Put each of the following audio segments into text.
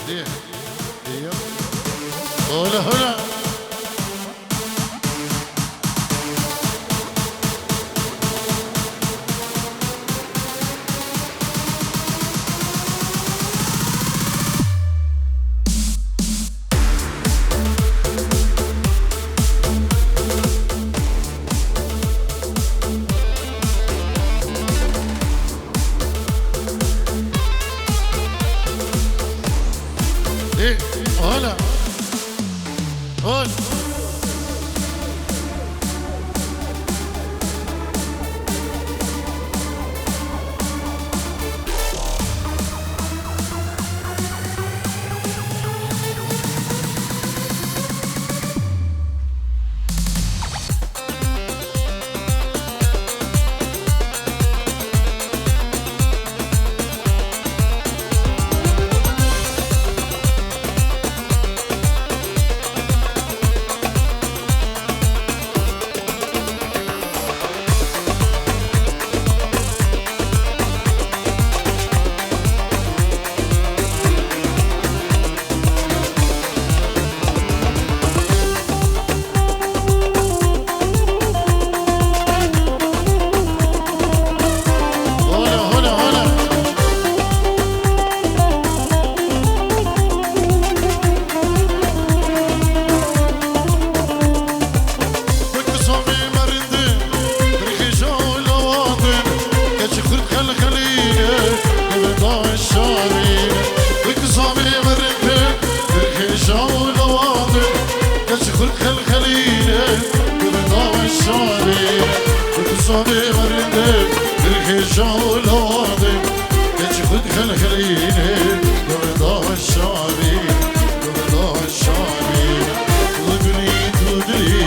ديه ديه هلا هلا هلا هلا صبي مرنده بالخيشة والواضي تشخد خلخليني قبضاء الشعبي قبضاء الشعبي تودلي تودلي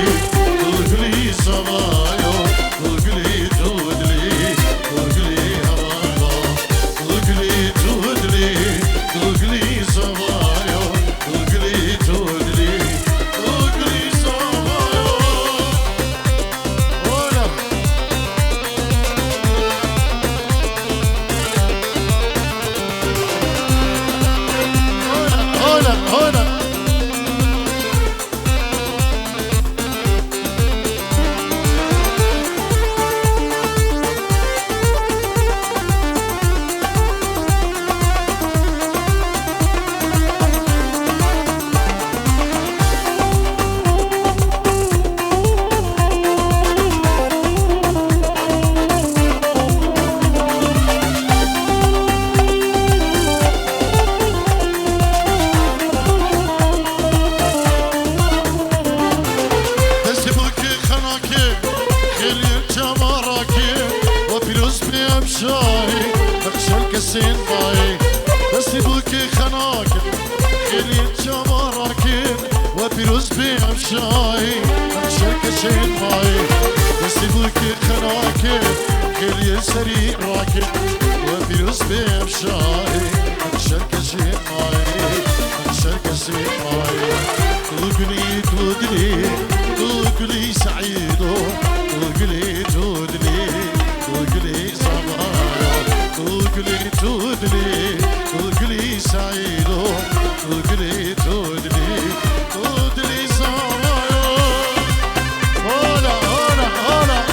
تودلي صبايا تودلي تودلي تودلي هوايا تودلي تودلي تودلي صبايا تودلي تودلي تودلي صبايا ولا هنا شاي بخشل كسين باي بس بوكي خناكن خلي الجمراكن وبيروز بيهم شاي بخشل كسين باي بس بوكي خناكن خلي السريع راكن وبيروز بيهم شاي بخشل كسين باي بخشل كسين باي تودلي تودلي تودلي سعيدو تودلي تودلي تودلي تودلي تودلي تودلي سعيدو تودلي تودلي تودلي صبايا هلا هلا هلا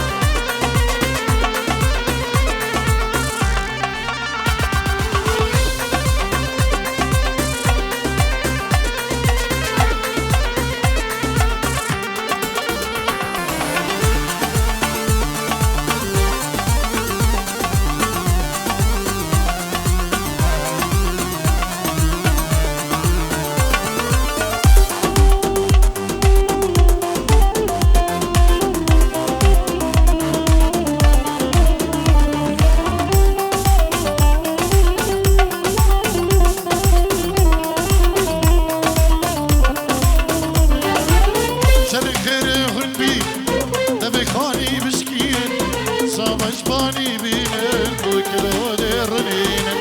صباجباني بينا وكلو درنينا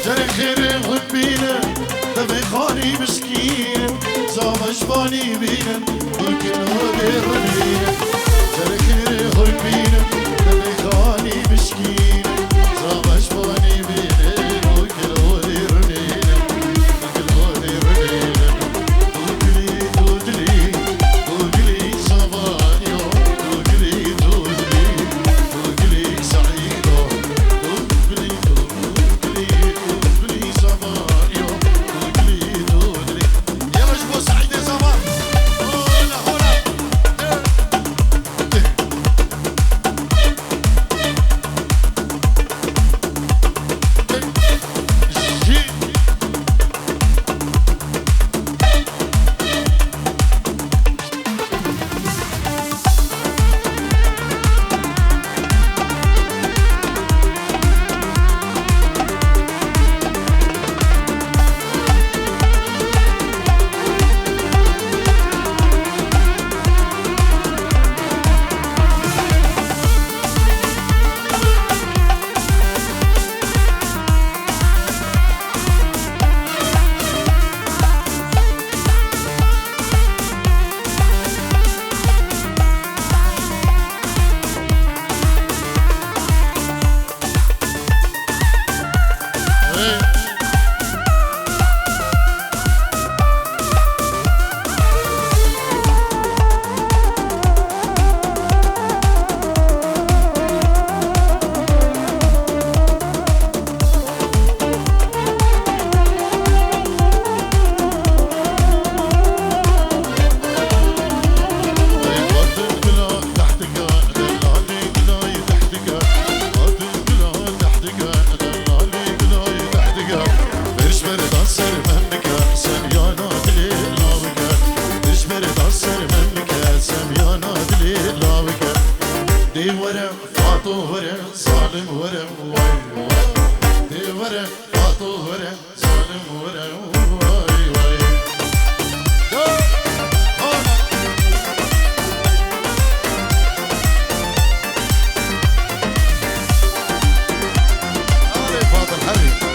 جري خير غبينا دمي خاني مسكين صباجباني بينا وكلو درنينا جري خير غبينا دمي خاني مسكين صباجباني بينا وكلو درنينا وكلو دانسر من بکن سمیانا دلی لا بکن دشبر دانسر من بکن سمیانا دلی لا بکن دی ورم فاتو ورم ظالم ورم وای وای دی ورم فاتو ورم ظالم ورم وای وای فاضل حبيب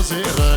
زيرة